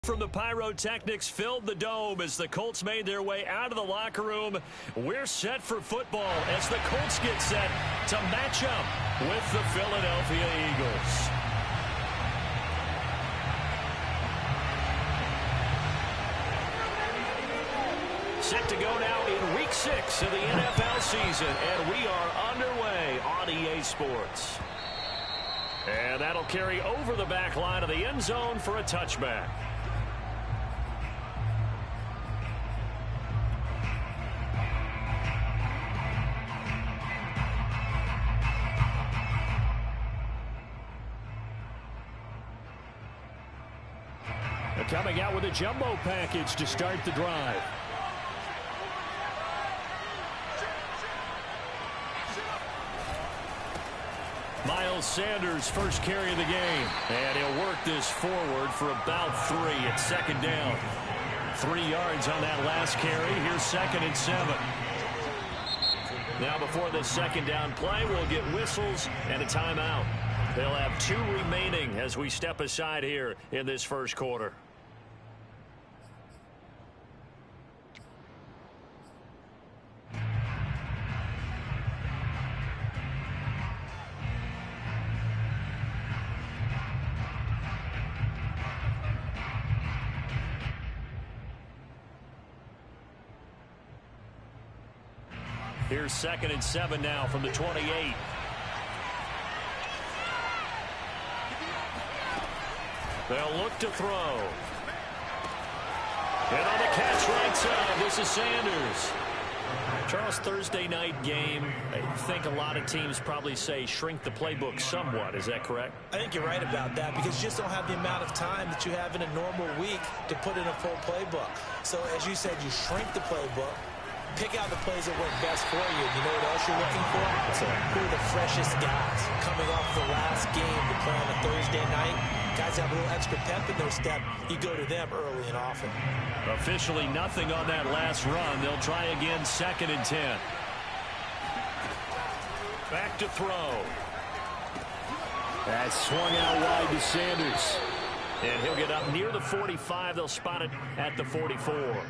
From the pyrotechnics filled the dome as the Colts made their way out of the locker room. We're set for football as the Colts get set to match up with the Philadelphia Eagles. Set to go now in Week 6 of the NFL season, and we are underway on EA Sports. And that'll carry over the back line of the end zone for a touchback. Coming out with a jumbo package to start the drive. Miles Sanders first carry of the game. And he'll work this forward for about 3 at second down. 3 yards on that last carry. Here's 2nd and 7. Now before this second down play, we'll get whistles and a timeout. They'll have 2 remaining as we step aside here in this first quarter. Here's 2nd and 7 now from the 28. They'll look to throw. And on the catch right side, this is Sanders. Charles, Thursday night game, I think a lot of teams probably say shrink the playbook somewhat. Is that correct? I think you're right about that because you just don't have the amount of time that you have in a normal week to put in a full playbook. So as you said, you shrink the playbook. Pick out the plays that work best for you. You know what else you're looking for? Who are the freshest guys coming off the last game to play on a Thursday night? Guys have a little extra pep in their step. You go to them early and often. Officially nothing on that last run. They'll try again 2nd and 10. Back to throw. That swung out wide to Sanders. And he'll get up near the 45. They'll spot it at the 44.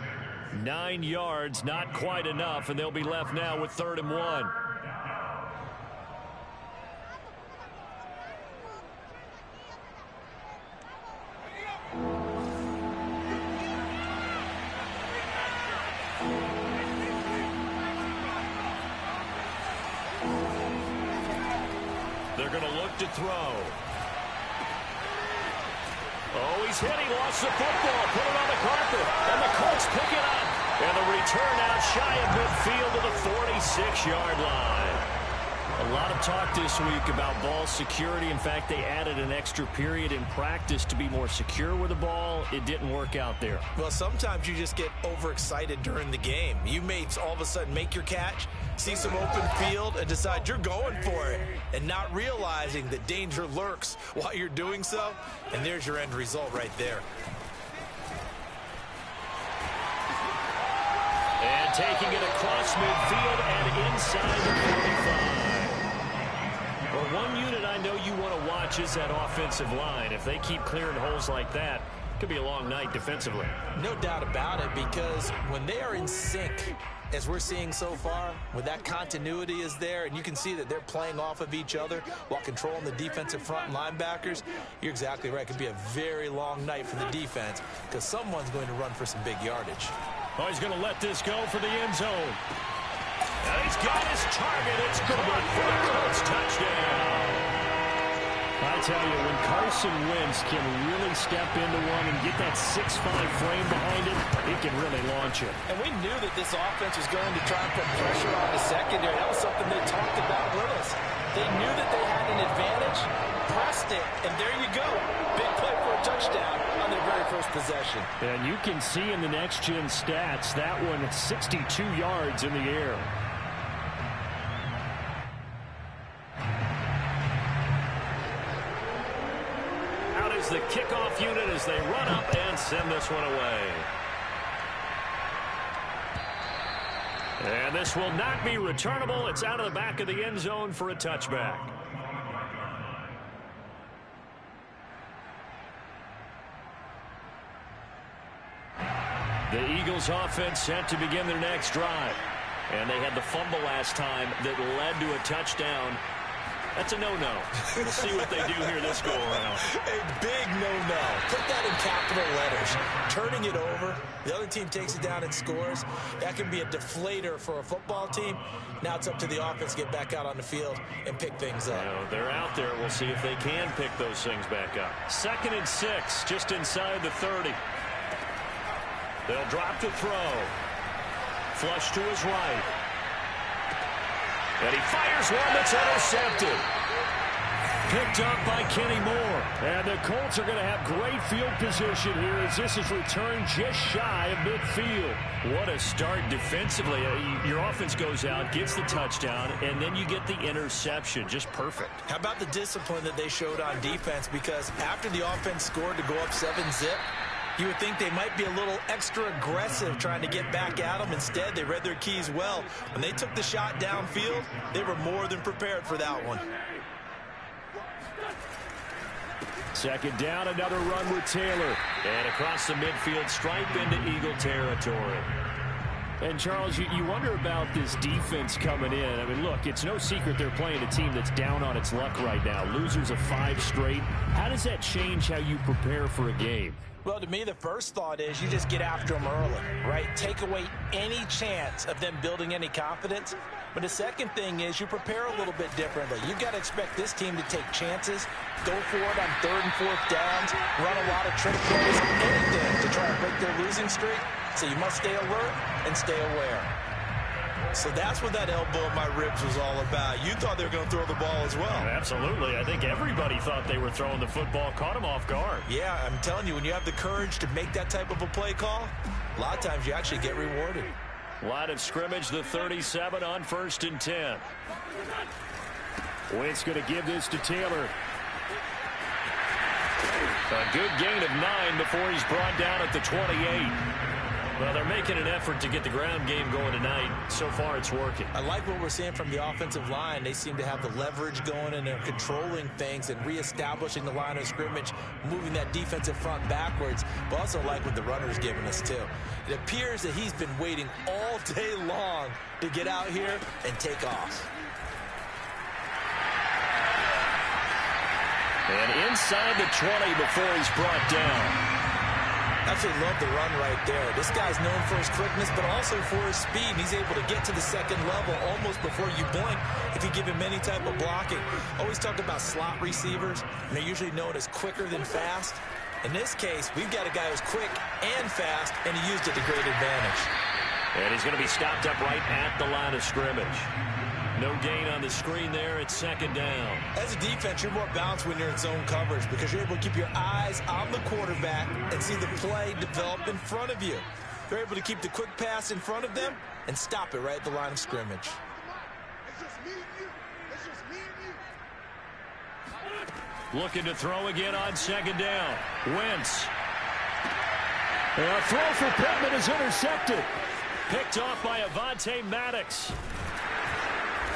9 yards, not quite enough, and they'll be left now with 3rd and 1. They're going to look to throw. Oh, he's hit. He lost the football. Put it on the carpet. And the Colts pick it up. And the return out shy of midfield to the 46-yard line. A lot of talk this week about ball security. In fact, they added an extra period in practice to be more secure with the ball. It didn't work out there. Well, sometimes you just get overexcited during the game. You may all of a sudden make your catch, see some open field, and decide you're going for it, and not realizing that danger lurks while you're doing so. And there's your end result right there. And taking it across midfield and inside the 45. Well, one unit I know you want to watch is that offensive line. If they keep clearing holes like that, it could be a long night defensively. No doubt about it, because when they are in sync, as we're seeing so far, when that continuity is there, and you can see that they're playing off of each other while controlling the defensive front linebackers, you're exactly right. It could be a very long night for the defense because someone's going to run for some big yardage. Oh, he's going to let this go for the end zone. And he's got his target. It's good for the Colts touchdown. I tell you, when Carson Wentz can really step into one and get that 6'5" frame behind him, it can really launch it. And we knew that this offense was going to try and put pressure on the secondary. That was something they talked about with us. They knew that they had an advantage, pressed it, and there you go. Big play for a touchdown on their very first possession. And you can see in the next-gen stats, that one 62 yards in the air. The kickoff unit as they run up and send this one away. And this will not be returnable. It's out of the back of the end zone for a touchback. The Eagles offense set to begin their next drive. And they had the fumble last time that led to a touchdown. That's a no-no. We'll see what they do here this go-around. A big no-no. Put that in capital letters. Turning it over, the other team takes it down and scores. That can be a deflator for a football team. Now it's up to the offense to get back out on the field and pick things up. Well, they're out there. We'll see if they can pick those things back up. 2nd and 6, just inside the 30. They'll drop the throw. Flush to his right. And he fires one that's intercepted. Picked up by Kenny Moore. And the Colts are going to have great field position here as this is returned just shy of midfield. What a start defensively. Your offense goes out, gets the touchdown, and then you get the interception. Just perfect. How about the discipline that they showed on defense? Because after the offense scored to go up 7-zip, you would think they might be a little extra aggressive trying to get back at them. Instead, they read their keys well. When they took the shot downfield, they were more than prepared for that one. 2nd down, another run with Taylor. And across the midfield, stripe into Eagle territory. And, Charles, you wonder about this defense coming in. I mean, look, it's no secret they're playing a team that's down on its luck right now. Losers of 5 straight. How does that change how you prepare for a game? Well, to me, the first thought is you just get after them early, right? Take away any chance of them building any confidence. But the second thing is you prepare a little bit differently. You've got to expect this team to take chances, go for it on 3rd and 4th downs, run a lot of trick plays, anything to try and break their losing streak. So you must stay alert and stay aware. So that's what that elbow in my ribs was all about. You thought they were going to throw the ball as well. Absolutely. I think everybody thought they were throwing the football, caught him off guard. Yeah, I'm telling you, when you have the courage to make that type of a play call, a lot of times you actually get rewarded. Line of scrimmage, the 37 on 1st and 10. Wentz going to give this to Taylor. A good gain of 9 before he's brought down at the 28. Well, they're making an effort to get the ground game going tonight. So far, it's working. I like what we're seeing from the offensive line. They seem to have the leverage going, and they're controlling things and reestablishing the line of scrimmage, moving that defensive front backwards. But also like what the runner's giving us, too. It appears that he's been waiting all day long to get out here and take off. And inside the 20 before he's brought down. Absolutely love the run right there. This guy's known for his quickness, but also for his speed. He's able to get to the 2nd level almost before you blink if you give him any type of blocking. Always talk about slot receivers, and they're usually known as quicker than fast. In this case, we've got a guy who's quick and fast, and he used it to great advantage. And he's going to be stopped up right at the line of scrimmage. No gain on the screen there. It's 2nd down. As a defense, you're more balanced when you're in zone coverage because you're able to keep your eyes on the quarterback and see the play develop in front of you. They're able to keep the quick pass in front of them and stop it right at the line of scrimmage. Looking to throw again on 2nd down. Wentz. A throw for Pittman is intercepted. Picked off by Avonte Maddox.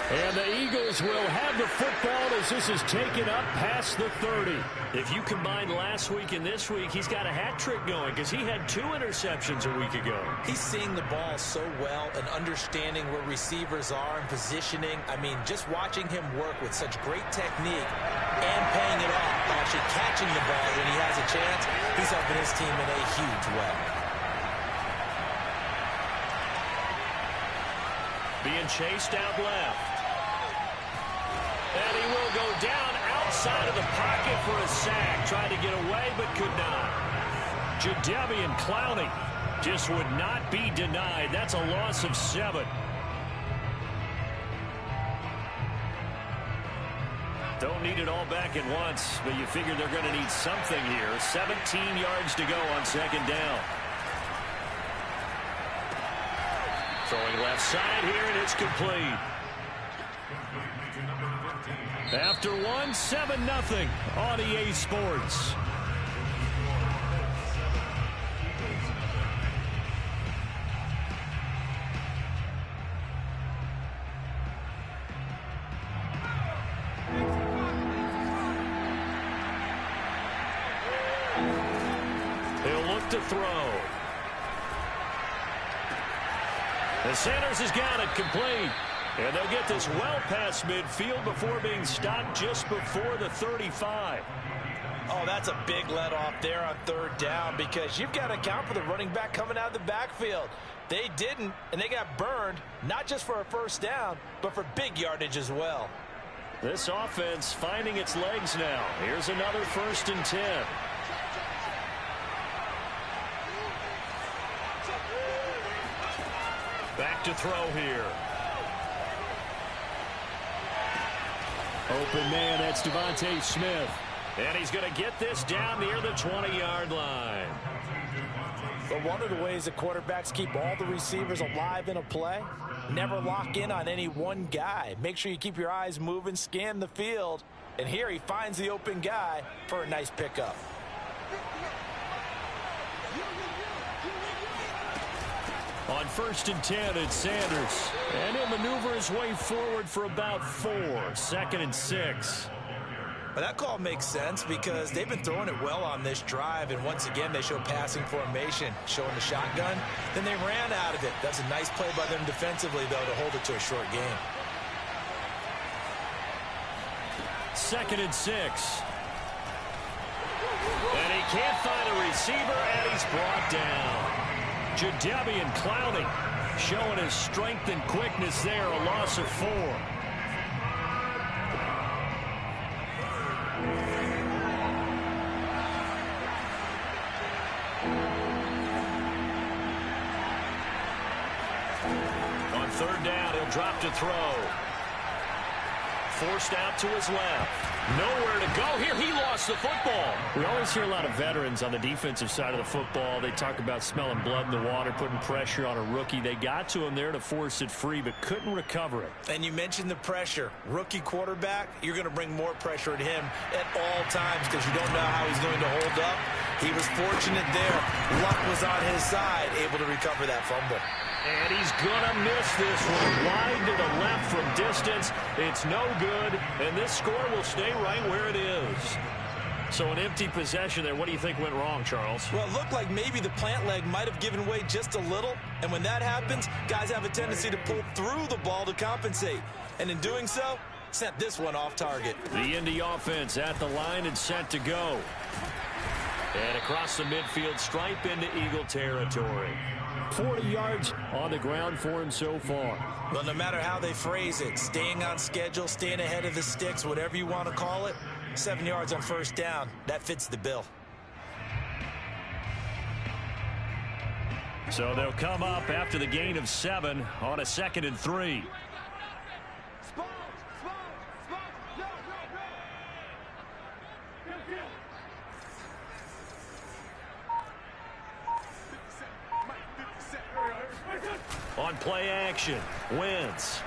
And the Eagles will have the football as this is taken up past the 30. If you combine last week and this week, he's got a hat trick going because he had 2 interceptions a week ago. He's seeing the ball so well and understanding where receivers are and positioning. I mean, just watching him work with such great technique and paying it off, actually catching the ball when he has a chance, he's helping his team in a huge way. Being chased out left. And he will go down outside of the pocket for a sack. Tried to get away, but could not. Jadeveon Clowney just would not be denied. That's a loss of 7. Don't need it all back at once, but you figure they're going to need something here. 17 yards to go on 2nd down. Throwing left side here, and it's complete. After 1, 7-0 on EA Sports. He'll look to throw. And Sanders has got it complete. And they'll get this well past midfield before being stopped just before the 35. Oh, that's a big let off there on third down because you've got to account for the running back coming out of the backfield. They didn't, and they got burned, not just for a first down, but for big yardage as well. This offense finding its legs now. Here's another 1st and 10. Back to throw here. Open man, that's Devontae Smith. And he's going to get this down near the 20-yard line. But one of the ways that quarterbacks keep all the receivers alive in a play, never lock in on any one guy. Make sure you keep your eyes moving, scan the field. And here he finds the open guy for a nice pickup. On 1st and 10, it's Sanders. And he'll maneuver his way forward for about 4. 2nd and 6. But that call makes sense because they've been throwing it well on this drive. And once again, they show passing formation, showing the shotgun. Then they ran out of it. That's a nice play by them defensively, though, to hold it to a short game. 2nd and 6. And he can't find a receiver, and he's brought down. Jadeveon Clowney showing his strength and quickness there, a loss of 4. On 3rd down, he'll drop to throw. Forced out to his left. Nowhere to go here. He lost the football. We always hear a lot of veterans on the defensive side of the football. They talk about smelling blood in the water, putting pressure on a rookie. They got to him there to force it free, but couldn't recover it. And you mentioned the pressure. Rookie quarterback, you're going to bring more pressure at him at all times because you don't know how he's going to hold up. He was fortunate there. Luck was on his side, able to recover that fumble. And he's going to miss this one wide to the left from distance. It's no good, and this score will stay right where it is. So an empty possession there. What do you think went wrong, Charles? Well, it looked like maybe the plant leg might have given way just a little, and when that happens, guys have a tendency to pull through the ball to compensate. And in doing so, sent this one off target. The Indy offense at the line and set to go. And across the midfield stripe into Eagle territory. 40 yards on the ground for him so far. Well, no matter how they phrase it, staying on schedule, staying ahead of the sticks, whatever you want to call it, 7 yards on 1st down, that fits the bill. So they'll come up after the gain of 7 on a 2nd and 3. On play action, Wentz.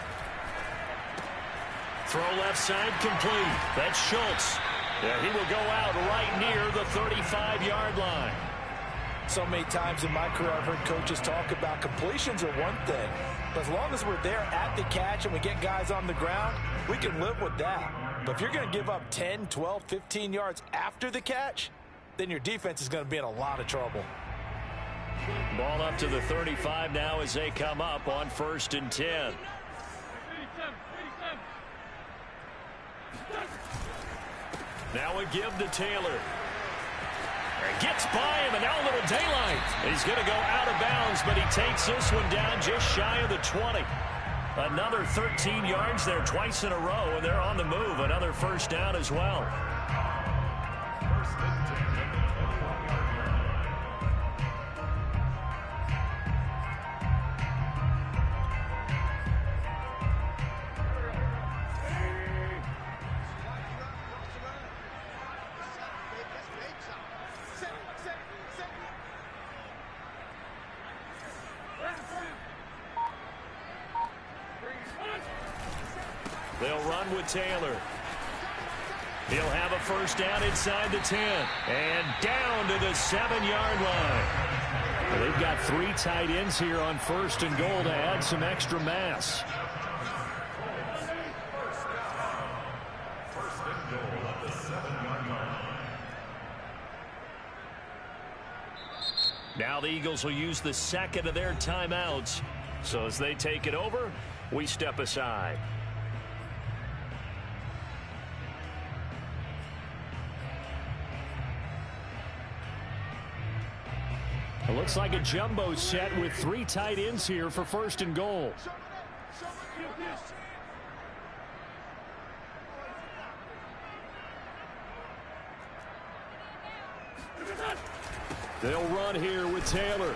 Throw left side complete. That's Schultz. Yeah, he will go out right near the 35-yard line. So many times in my career I've heard coaches talk about completions are one thing. But as long as we're there at the catch and we get guys on the ground, we can live with that. But if you're going to give up 10, 12, 15 yards after the catch, then your defense is going to be in a lot of trouble. Ball up to the 35 now as they come up on 1st and 10. Now a give to Taylor. Gets by him, and now a little daylight. He's going to go out of bounds, but he takes this one down just shy of the 20. Another 13 yards there twice in a row, and they're on the move. Another 1st down as well. They'll run with Taylor. He'll have a 1st down inside the 10. And down to the 7-yard line. Well, they've got 3 tight ends here on 1st and goal to add some extra mass. Now the Eagles will use the 2nd of their timeouts So as they take it over, we step aside. It looks like a jumbo set with 3 tight ends here for 1st and goal. They'll run here with Taylor.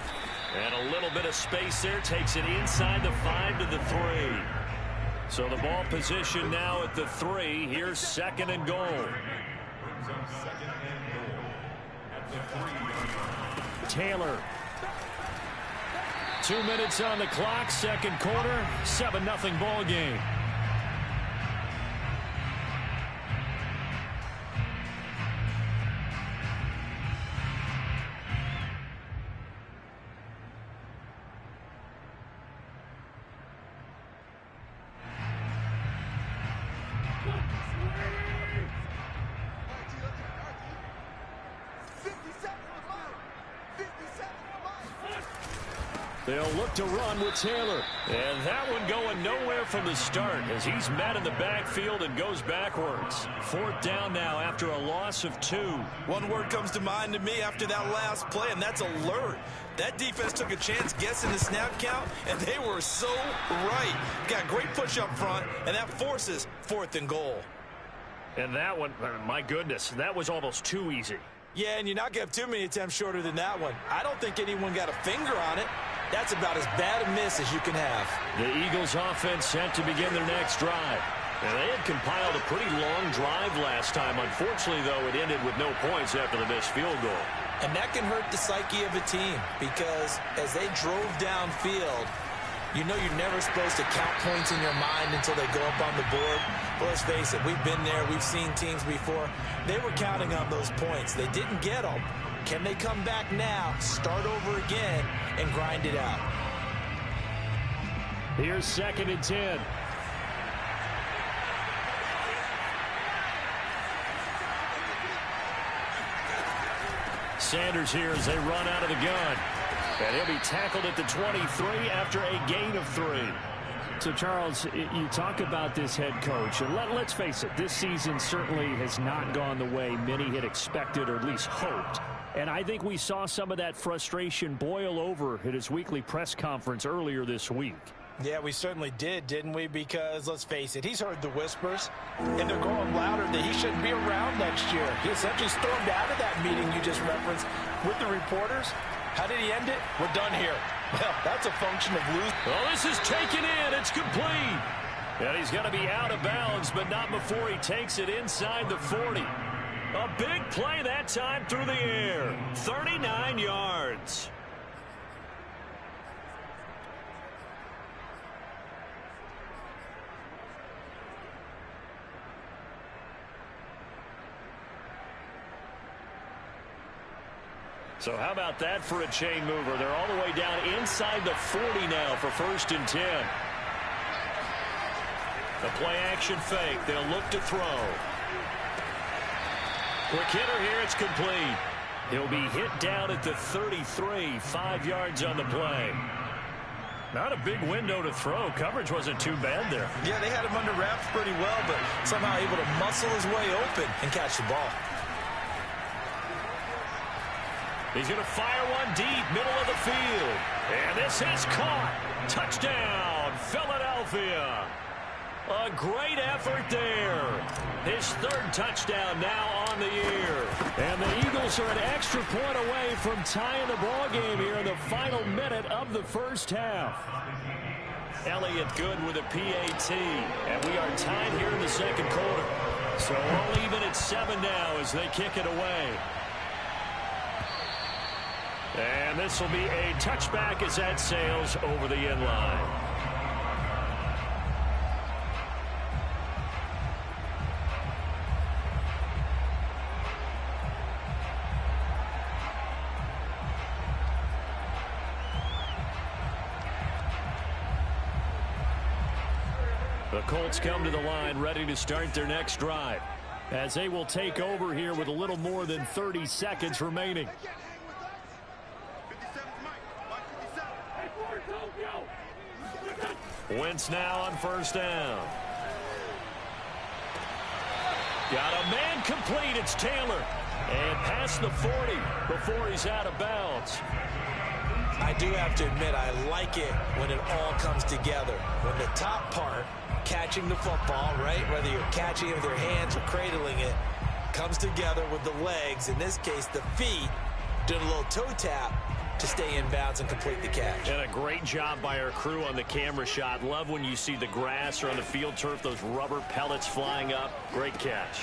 And a little bit of space there. Takes it inside the 5 to the 3. So the ball position now at the 3. Here's 2nd and goal. Taylor. 2 minutes on the clock. 2nd quarter. 7-0 ball game. They'll look to run with Taylor. And that one going nowhere from the start as he's met in the backfield and goes backwards. 4th down now after a loss of 2. One word comes to mind to me after that last play, and that's alert. That defense took a chance guessing the snap count, and they were so right. Got great push up front, and that forces 4th and goal. And that one, my goodness, that was almost too easy. Yeah, and you're not going to have too many attempts shorter than that one. I don't think anyone got a finger on it. That's about as bad a miss as you can have. The Eagles offense set to begin their next drive. And they had compiled a pretty long drive last time. Unfortunately, though, it ended with no points after the missed field goal. And that can hurt the psyche of a team because as they drove downfield, you know you're never supposed to count points in your mind until they go up on the board. But let's face it, we've been there. We've seen teams before. They were counting on those points. They didn't get them. Can they come back now, start over again, and grind it out? Here's 2nd and 10. Sanders here as they run out of the gun. And he'll be tackled at the 23 after a gain of 3. So, Charles, you talk about this head coach, and let's face it, this season certainly has not gone the way many had expected or at least hoped. And I think we saw some of that frustration boil over at his weekly press conference earlier this week. Yeah, we certainly did, didn't we? Because, let's face it, he's heard the whispers, and they're growing louder that he shouldn't be around next year. He essentially stormed out of that meeting you just referenced with the reporters. How did he end it? We're done here. Well, that's a function of losing. Well, this is taken in. It's complete. And he's going to be out of bounds, but not before he takes it inside the 40. A big play that time through the air. 39 yards. So how about that for a chain mover? They're all the way down inside the 40 now for 1st and 10. The play action fake. They'll look to throw. Quick hitter here. It's complete. He'll be hit down at the 33. 5 yards on the play. Not a big window to throw. Coverage wasn't too bad there. Yeah, they had him under wraps pretty well, but somehow able to muscle his way open and catch the ball. He's going to fire one deep, middle of the field. And this is caught. Touchdown, Philadelphia. A great effort there. His 3rd touchdown now on the year. And the Eagles are an extra point away from tying the ball game here in the final minute of the 1st half. Elliott good with a PAT. And we are tied here in the 2nd quarter. So all even at 7 now as they kick it away. And this will be a touchback as that sails over the end line. The Colts come to the line ready to start their next drive as they will take over here with a little more than 30 seconds remaining. Wentz now on first down. Got a man complete. It's Taylor. And past the 40 before he's out of bounds. I do have to admit, I like it when it all comes together. When the top part, catching the football, right, whether you're catching it with your hands or cradling it, comes together with the legs, in this case the feet, doing a little toe tap to stay in bounds and complete the catch. And a great job by our crew on the camera shot. Love when you see the grass or on the field turf, those rubber pellets flying up. Great catch.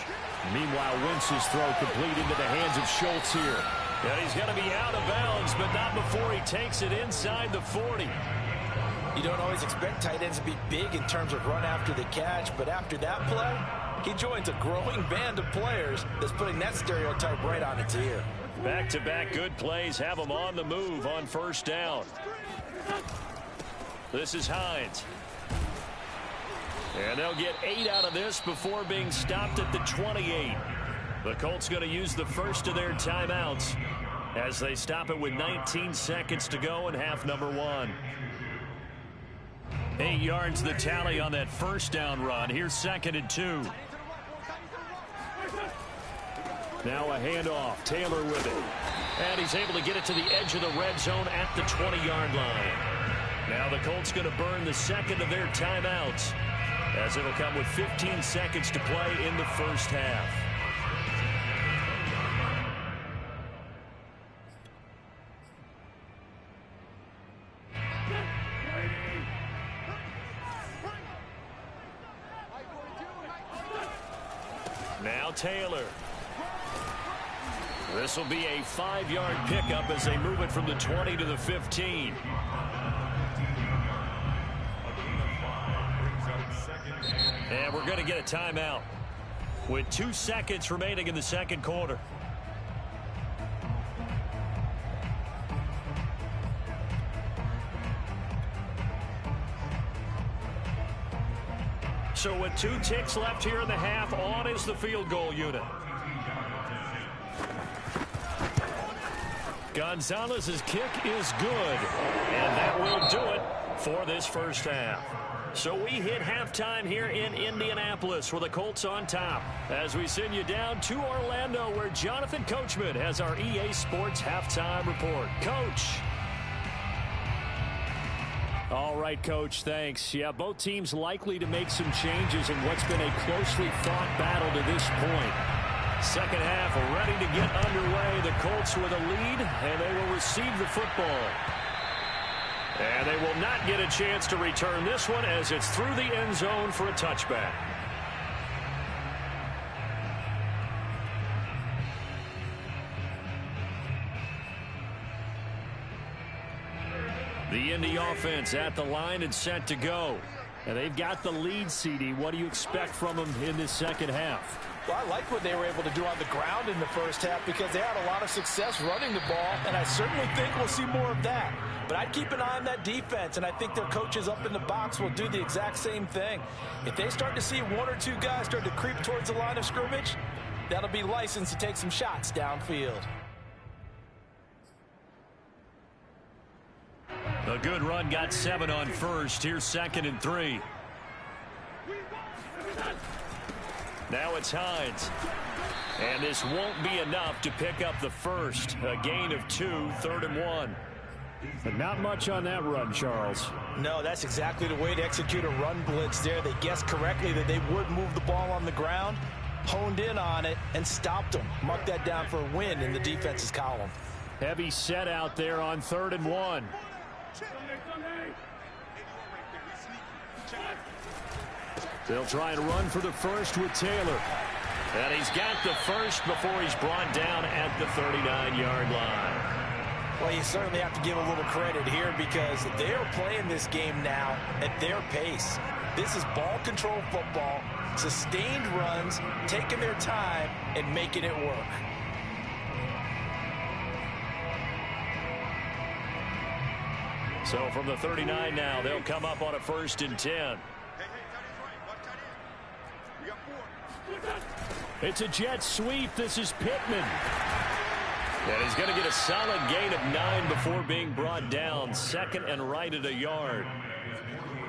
Meanwhile, Wentz's throw complete into the hands of Schultz here. And he's going to be out of bounds, but not before he takes it inside the 40. You don't always expect tight ends to be big in terms of run after the catch, but after that play, he joins a growing band of players that's putting that stereotype right on its ear. Back-to-back good plays have him on the move on first down. This is Hines. And they'll get 8 out of this before being stopped at the 28. The Colts going to use the first of their timeouts as they stop it with 19 seconds to go in half number 1. 8 yards the tally on that first down run. Here's 2nd and 2. Now a handoff. Taylor with it. And he's able to get it to the edge of the red zone at the 20-yard line. Now the Colts going to burn the second of their timeouts as it'll come with 15 seconds to play in the first half. Now Taylor. This will be a 5-yard pickup as they move it from the 20 to the 15. And we're going to get a timeout with 2 seconds remaining in the second quarter. So with 2 ticks left here in the half, on is the field goal unit. Gonzalez's kick is good, and that will do it for this first half. So we hit halftime here in Indianapolis with the Colts on top as we send you down to Orlando where Jonathan Coachman has our EA Sports halftime report. Coach. All right, Coach, thanks. Yeah, both teams likely to make some changes in what's been a closely fought battle to this point. Second half ready to get underway. The Colts with a lead, and they will receive the football. And they will not get a chance to return this one as it's through the end zone for a touchback. The Indy offense at the line and set to go. And they've got the lead, CD. What do you expect from them in this second half? Well, I like what they were able to do on the ground in the first half because they had a lot of success running the ball, and I certainly think we'll see more of that. But I'd keep an eye on that defense, and I think their coaches up in the box will do the exact same thing. If they start to see 1 or 2 guys start to creep towards the line of scrimmage, that'll be licensed to take some shots downfield. A good run, got 7 on first. Here's 2nd and 3. Now it's Hines. And this won't be enough to pick up the first. A gain of 2, 3rd and 1. But not much on that run, Charles. No, that's exactly the way to execute a run blitz there. They guessed correctly that they would move the ball on the ground, honed in on it, and stopped them. Mark that down for a win in the defense's column. Heavy set out there on 3rd and 1. They'll try and run for the first with Taylor. And he's got the first before he's brought down at the 39-yard line. Well, you certainly have to give a little credit here because they're playing this game now at their pace. This is ball control football, sustained runs, taking their time, and making it work. So from the 39 now, they'll come up on a 1st and 10. It's a jet sweep. This is Pittman. And he's going to get a solid gain of 9 before being brought down. 2nd and right at a yard.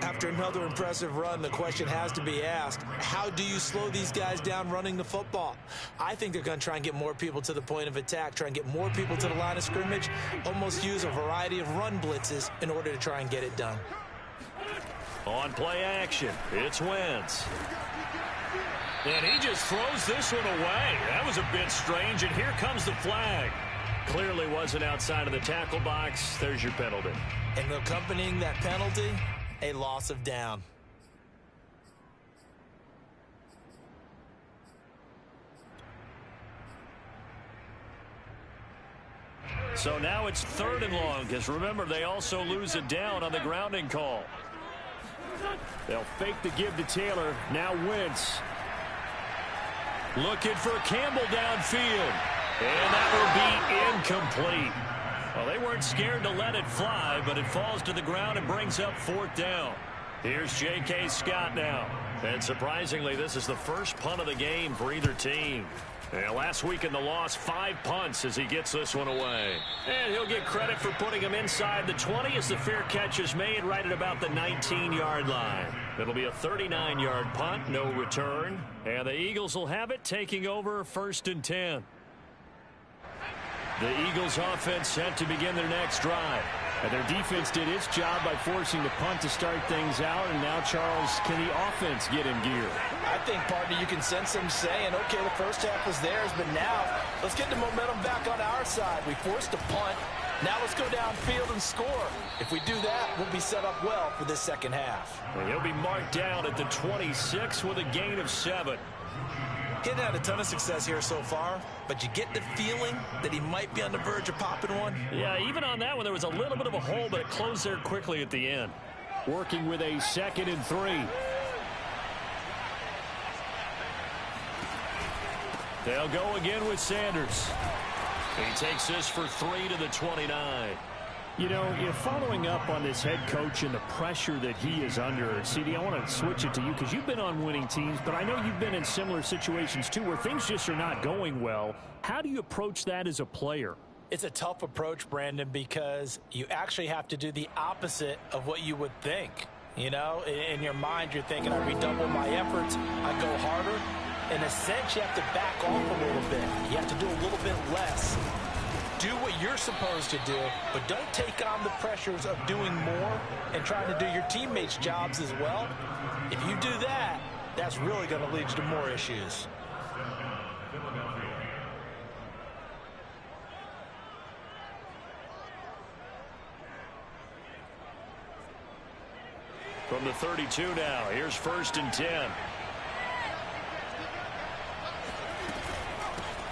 After another impressive run, the question has to be asked, how do you slow these guys down running the football? I think they're going to try and get more people to the point of attack, try and get more people to the line of scrimmage, almost use a variety of run blitzes in order to try and get it done. On play action, it's Wentz. And he just throws this one away. That was a bit strange, and here comes the flag. Clearly wasn't outside of the tackle box. There's your penalty. And accompanying that penalty, a loss of down. So now it's 3rd and long, because remember, they also lose a down on the grounding call. They'll fake the give to Taylor. Now Wentz. Looking for Campbell downfield. And that will be incomplete. Well, they weren't scared to let it fly, but it falls to the ground and brings up 4th down. Here's J.K. Scott now. And surprisingly, this is the first punt of the game for either team. And last week in the loss, 5 punts as he gets this one away. And he'll get credit for putting him inside the 20 as the fair catch is made right at about the 19-yard line. It'll be a 39-yard punt, no return. And the Eagles will have it, taking over 1st and 10. The Eagles offense set to begin their next drive. And their defense did its job by forcing the punt to start things out. And now, Charles, can the offense get in gear? I think, partner, you can sense them saying, okay, the first half was theirs, but now let's get the momentum back on our side. We forced a punt. Now let's go downfield and score. If we do that, we'll be set up well for this second half. And he'll be marked down at the 26 with a gain of 7. He hasn't had a ton of success here so far, but you get the feeling that he might be on the verge of popping one. Yeah, even on that one, there was a little bit of a hole, but it closed there quickly at the end. Working with a 2nd and 3. They'll go again with Sanders. He takes this for 3 to the 29. You know, following up on this head coach and the pressure that he is under, CD, I want to switch it to you because you've been on winning teams, but I know you've been in similar situations too where things just are not going well. How do you approach that as a player? It's a tough approach, Brandon, because you actually have to do the opposite of what you would think. You know, in your mind, you're thinking, I redouble my efforts, I go harder. In a sense, you have to back off a little bit. You have to do a little bit less. Do what you're supposed to do, but don't take on the pressures of doing more and trying to do your teammates' jobs as well. If you do that, that's really going to lead you to more issues. From the 32 now, here's 1st and 10.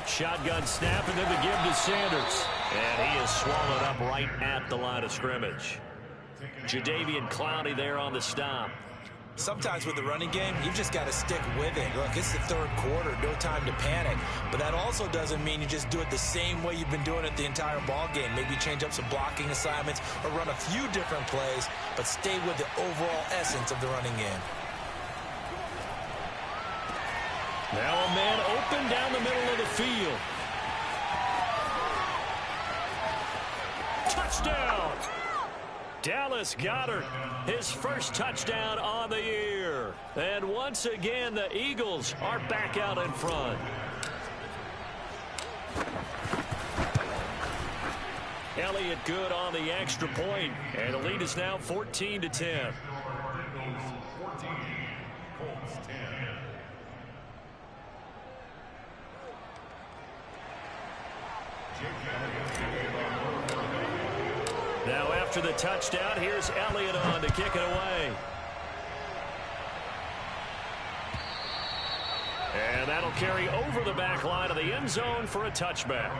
Shotgun snap, and then the give to Sanders. And he is swallowed up right at the line of scrimmage. Jadeveon Clowney there on the stop. Sometimes with the running game, you've just got to stick with it. Look, it's the 3rd quarter, no time to panic. But that also doesn't mean you just do it the same way you've been doing it the entire ball game. Maybe change up some blocking assignments or run a few different plays, but stay with the overall essence of the running game. Now a man open down the middle of the field. Touchdown! Dallas Goedert, his first touchdown on the year. And once again, the Eagles are back out in front. Elliott good on the extra point, and the lead is now 14-10. Now after the touchdown, here's Elliott on to kick it away. And that'll carry over the back line of the end zone for a touchback.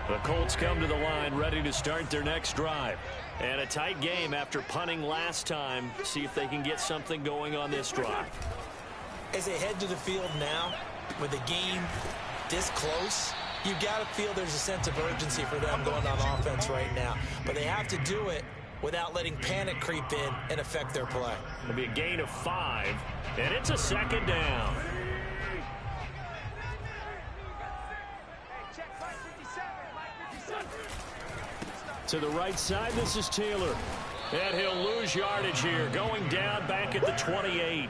The Colts come to the line ready to start their next drive. And a tight game after punting last time. See if they can get something going on this drive. As they head to the field now, with the game this close, you've got to feel there's a sense of urgency for them going on offense right now. But they have to do it without letting panic creep in and affect their play. It'll be a gain of 5, and it's a second down. To the right side, this is Taylor. And he'll lose yardage here, going down back at the 28.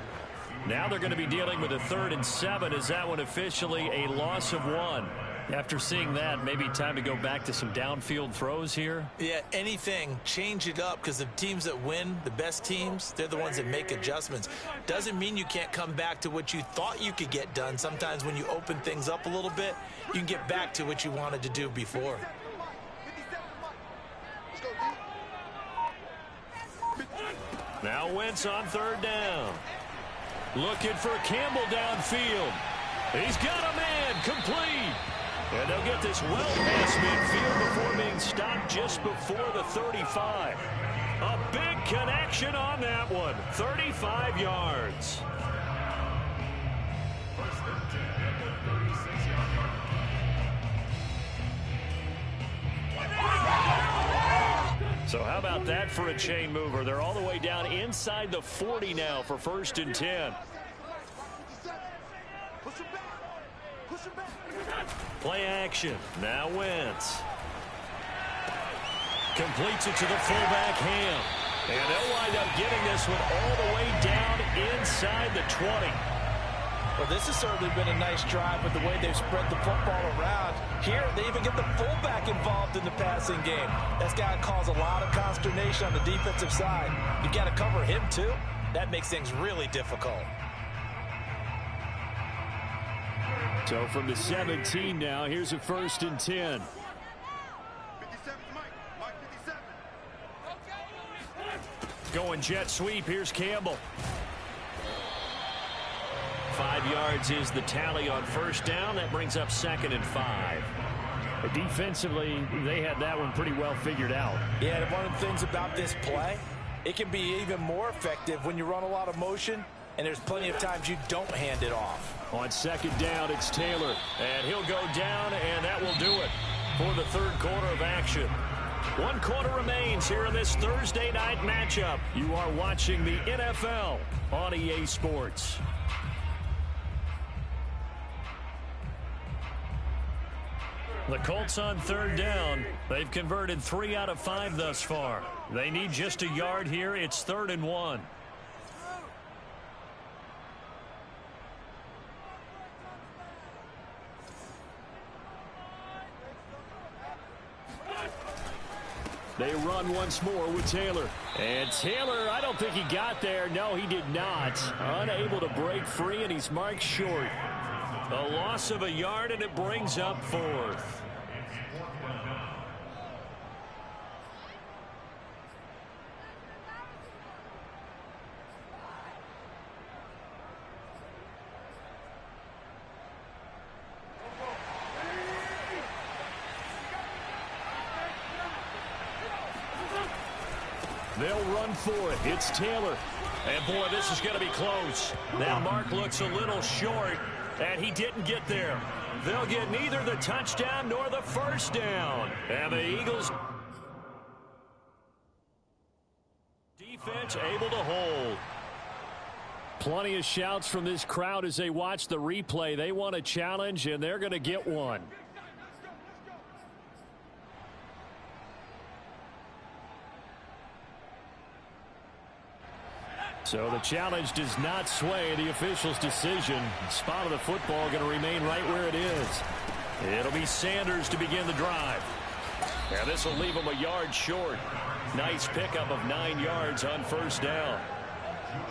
Now they're going to be dealing with a 3rd and 7. Is that one officially a loss of 1? After seeing that, maybe time to go back to some downfield throws here. Yeah, anything, change it up, because the teams that win, the best teams, they're the ones that make adjustments. Doesn't mean you can't come back to what you thought you could get done. Sometimes when you open things up a little bit, you can get back to what you wanted to do before. Now Wentz on 3rd down. Looking for Campbell downfield. He's got a man, complete. And they'll get this well past midfield before being stopped just before the 35. A big connection on that one. 35 yards. So how about that for a chain mover? They're all the way down inside the 40 now for 1st and 10. Play action. Now Wentz. Completes it to the fullback, Ham. And they'll wind up getting this one all the way down inside the 20. Well, this has certainly been a nice drive with the way they've spread the football around. Here, they even get the fullback involved in the passing game. That's got to cause a lot of consternation on the defensive side. You've got to cover him, too. That makes things really difficult. So from the 17 now, here's a 1st and 10. Going jet sweep. Here's Campbell. 5 yards is the tally on 1st down. That brings up 2nd and 5. Defensively, they had that one pretty well figured out. Yeah, and one of the things about this play, it can be even more effective when you run a lot of motion, and there's plenty of times you don't hand it off. On 2nd down, it's Taylor. And he'll go down, and that will do it for the 3rd quarter of action. 1 quarter remains here in this Thursday night matchup. You are watching the NFL on EA Sports. The Colts on 3rd down. They've converted 3 out of 5 thus far. They need just a yard here. It's 3rd and 1. They run once more with Taylor. And Taylor, I don't think he got there. No, he did not. Unable to break free, and he's marked short. A loss of a yard, and it brings up 4th. They'll run for it. It's Taylor. And, boy, this is going to be close. That mark looks a little short, and he didn't get there. They'll get neither the touchdown nor the 1st down. And the Eagles defense able to hold. Plenty of shouts from this crowd as they watch the replay. They want a challenge, and they're going to get one. So the challenge does not sway the official's decision. Spot of the football going to remain right where it is. It'll be Sanders to begin the drive. And this will leave him a yard short. Nice pickup of 9 yards on 1st down.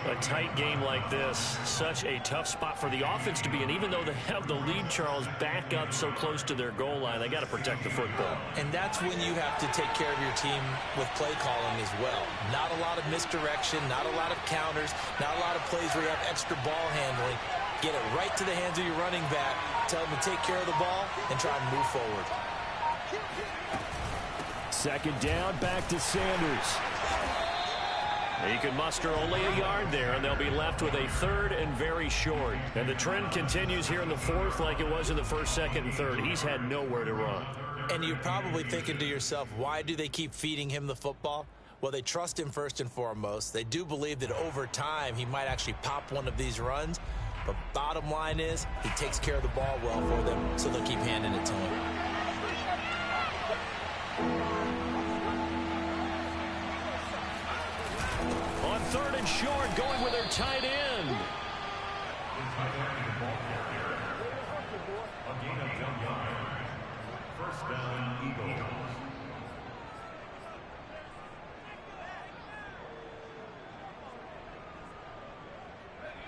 A tight game like this, such a tough spot for the offense to be in. Even though they have the lead, Charles, back up so close to their goal line, they got to protect the football. And that's when you have to take care of your team with play calling as well. Not a lot of misdirection, not a lot of counters, not a lot of plays where you have extra ball handling. Get it right to the hands of your running back, tell them to take care of the ball, and try and move forward. 2nd down, back to Sanders. He can muster only a yard there, and they'll be left with a 3rd and very short. And the trend continues here in the 4th like it was in the 1st, 2nd, and 3rd. He's had nowhere to run. And you're probably thinking to yourself, why do they keep feeding him the football? Well, they trust him first and foremost. They do believe that over time he might actually pop one of these runs. But bottom line is he takes care of the ball well for them, so they'll keep handing it to him. On 3rd and short, going with their tight end. First down, Eagles.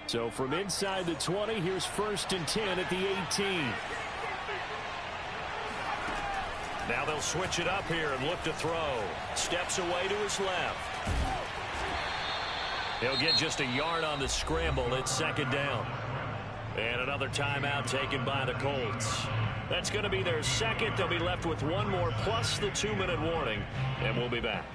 So from inside the 20, here's 1st and 10 at the 18. Now they'll switch it up here and look to throw. Steps away to his left. He'll get just a yard on the scramble. It's 2nd down. And another timeout taken by the Colts. That's going to be their 2nd. They'll be left with 1 more plus the 2-minute warning. And we'll be back.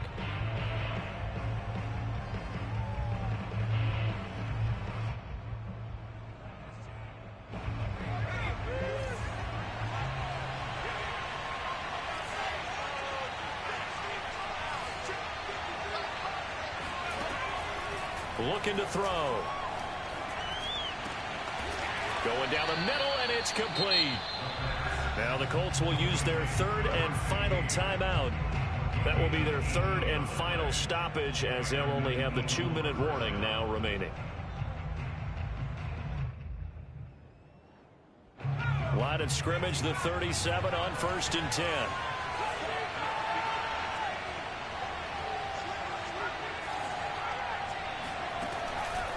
Looking to throw. Going down the middle, and it's complete. Now the Colts will use their 3rd and final timeout. That will be their 3rd and final stoppage, as they'll only have the 2-minute warning now remaining. Line of scrimmage, the 37 on 1st and 10.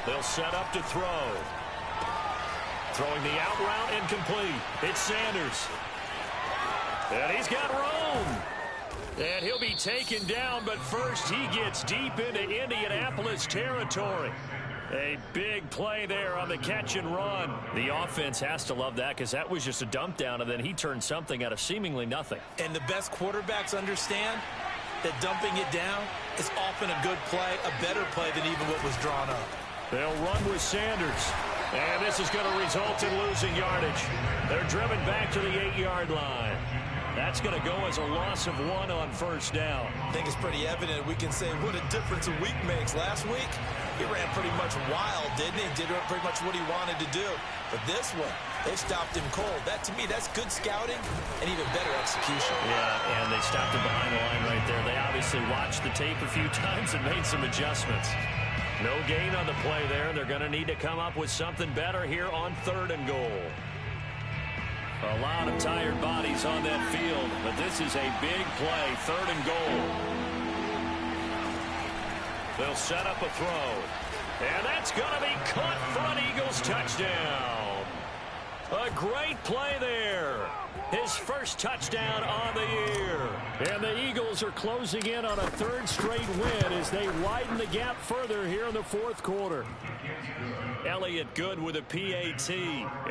They'll set up to throw. Throwing the out route, incomplete. It's Sanders. And he's got room. And he'll be taken down, but first he gets deep into Indianapolis territory. A big play there on the catch and run. The offense has to love that, because that was just a dump down, and then he turned something out of seemingly nothing. And the best quarterbacks understand that dumping it down is often a good play, a better play than even what was drawn up. They'll run with Sanders. And this is going to result in losing yardage. They're driven back to the 8-yard line. That's going to go as a loss of 1 on 1st down. I think it's pretty evident we can say what a difference a week makes. Last week, he ran pretty much wild, didn't he? Did pretty much what he wanted to do. But this one, they stopped him cold. That, to me, that's good scouting and even better execution. Yeah, and they stopped him behind the line right there. They obviously watched the tape a few times and made some adjustments. No gain on the play there. They're going to need to come up with something better here on 3rd and goal. A lot of tired bodies on that field, but this is a big play, 3rd and goal. They'll set up a throw. And that's going to be caught for an Eagles touchdown. A great play there. His first touchdown on the year. And the Eagles are closing in on a 3rd straight win as they widen the gap further here in the 4th quarter. Elliott good with a PAT,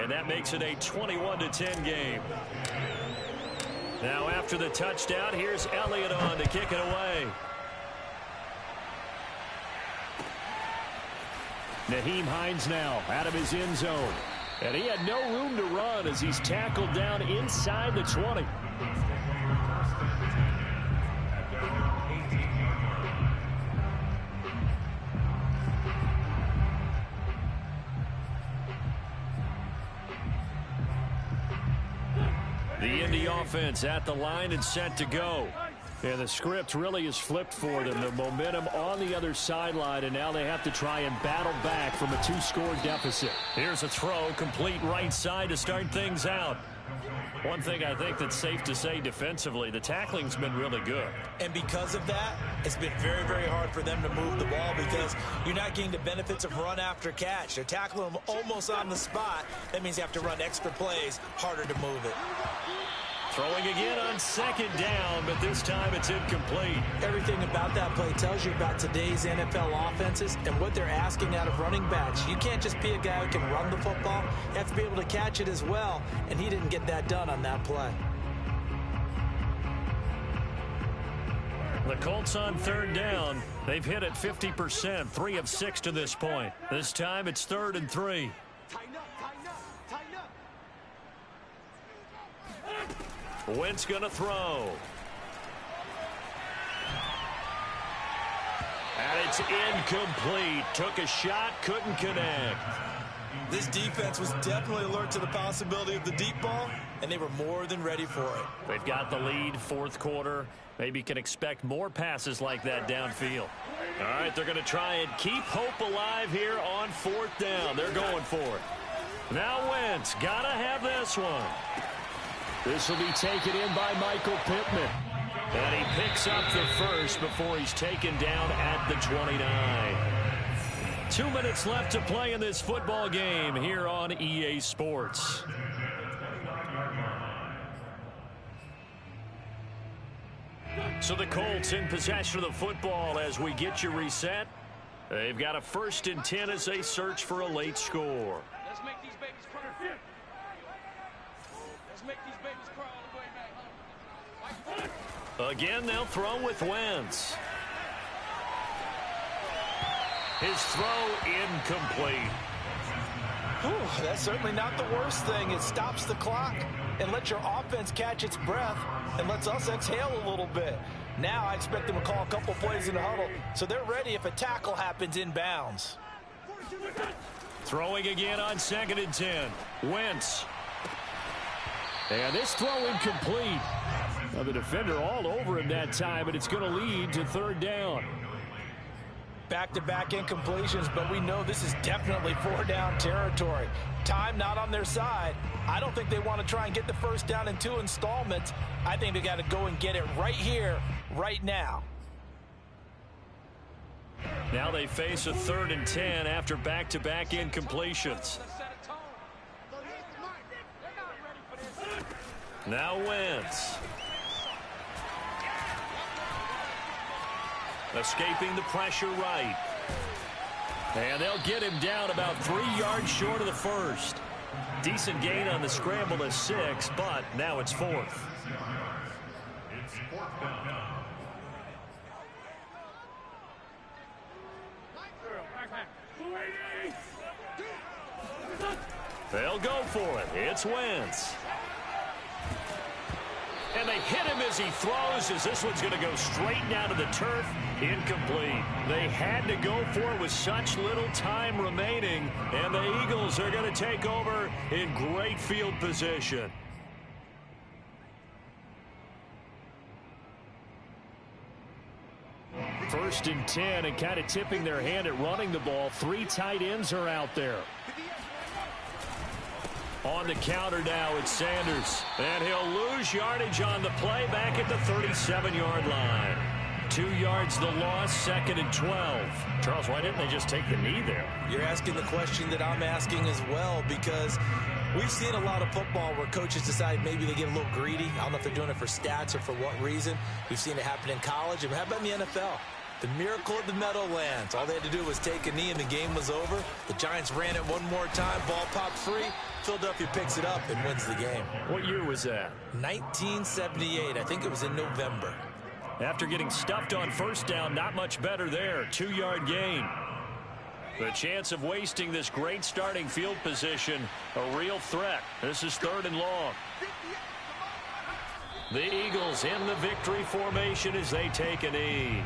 and that makes it a 21-10 game. Now after the touchdown, here's Elliott on to kick it away. Nyheim Hines now out of his end zone. And he had no room to run as he's tackled down inside the 20. The Indy offense at the line and set to go. And the script really is flipped for them. The momentum on the other sideline, and now they have to try and battle back from a 2-score deficit. Here's a throw, complete right side to start things out. One thing I think that's safe to say defensively, the tackling's been really good. And because of that, it's been very, very hard for them to move the ball because you're not getting the benefits of run after catch. They're tackling them almost on the spot. That means you have to run extra plays, harder to move it. Throwing again on 2nd down, but this time it's incomplete. Everything about that play tells you about today's NFL offenses and what they're asking out of running backs. You can't just be a guy who can run the football. You have to be able to catch it as well, and he didn't get that done on that play. The Colts on 3rd down. They've hit it 50%, 3 of 6 to this point. This time it's 3rd and 3. Wentz going to throw. And it's incomplete. Took a shot, couldn't connect. This defense was definitely alert to the possibility of the deep ball, and they were more than ready for it. They've got the lead, fourth quarter. Maybe can expect more passes like that downfield. All right, they're going to try and keep hope alive here on fourth down. They're going for it. Now Wentz, got to have this one. This will be taken in by Michael Pittman. And he picks up the first before he's taken down at the 29. 2 minutes left to play in this football game here on EA Sports. So the Colts in possession of the football as we get you reset. They've got a 1st and 10 as they search for a late score. Let's make these babies cry. Let's make these babies cry all the way back home. Again, they'll throw with Wentz. His throw incomplete. Whew, that's certainly not the worst thing. It stops the clock and lets your offense catch its breath and lets us exhale a little bit. Now I expect them to call a couple plays in the huddle so they're ready if a tackle happens inbounds. Throwing again on 2nd and 10. Wentz. And this throw incomplete. Well, the defender all over him that time, and it's going to lead to 3rd down. Back-to-back incompletions, but we know this is definitely 4-down territory. Time not on their side. I don't think they want to try and get the first down in 2 installments. I think they got to go and get it right here, right now. Now they face a 3rd and 10 after back-to-back incompletions. Now Wentz. Escaping the pressure right. And they'll get him down about 3 yards short of the first. Decent gain on the scramble to 6, but now it's 4th. It's 4th down. They'll go for it. It's Wentz. And they hit him as he throws, as this one's going to go straight down to the turf. Incomplete. They had to go for it with such little time remaining, and the Eagles are going to take over in great field position. First and 10, and kind of tipping their hand at running the ball. 3 tight ends are out there. On the counter now, it's Sanders. And he'll lose yardage on the play back at the 37-yard line. 2 yards the loss, 2nd and 12. Charles, why didn't they just take the knee there? You're asking the question that I'm asking as well, because we've seen a lot of football where coaches decide maybe they get a little greedy. I don't know if they're doing it for stats or for what reason. We've seen it happen in college. And how about in the NFL? The miracle of the Meadowlands. All they had to do was take a knee and the game was over. The Giants ran it one more time. Ball popped free. Philadelphia picks it up and wins the game. What year was that? 1978. I think it was in November. After getting stuffed on first down, not much better there. 2-yard gain. The chance of wasting this great starting field position, a real threat. This is 3rd and long. The Eagles in the victory formation as they take a knee.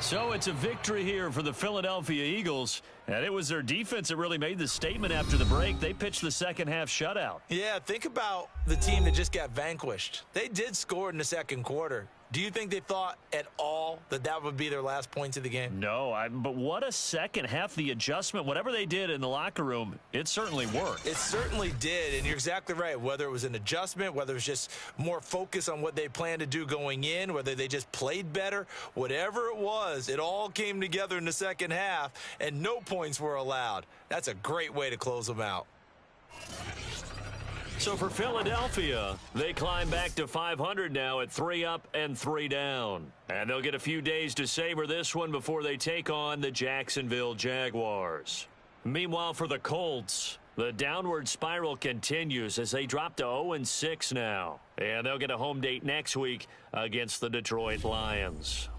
So it's a victory here for the Philadelphia Eagles, and it was their defense that really made the statement after the break. They pitched the second-half shutout. Yeah, think about the team that just got vanquished. They did score in the second quarter. Do you think they thought at all that that would be their last points of the game? No, but what a second half. The adjustment, whatever they did in the locker room, it certainly worked. It certainly did, and you're exactly right. Whether it was an adjustment, whether it was just more focus on what they planned to do going in, whether they just played better, whatever it was, it all came together in the second half, and no points were allowed. That's a great way to close them out. So for Philadelphia, they climb back to 500 now at 3 up and 3 down. And they'll get a few days to savor this one before they take on the Jacksonville Jaguars. Meanwhile, for the Colts, the downward spiral continues as they drop to 0-6 now. And they'll get a home date next week against the Detroit Lions.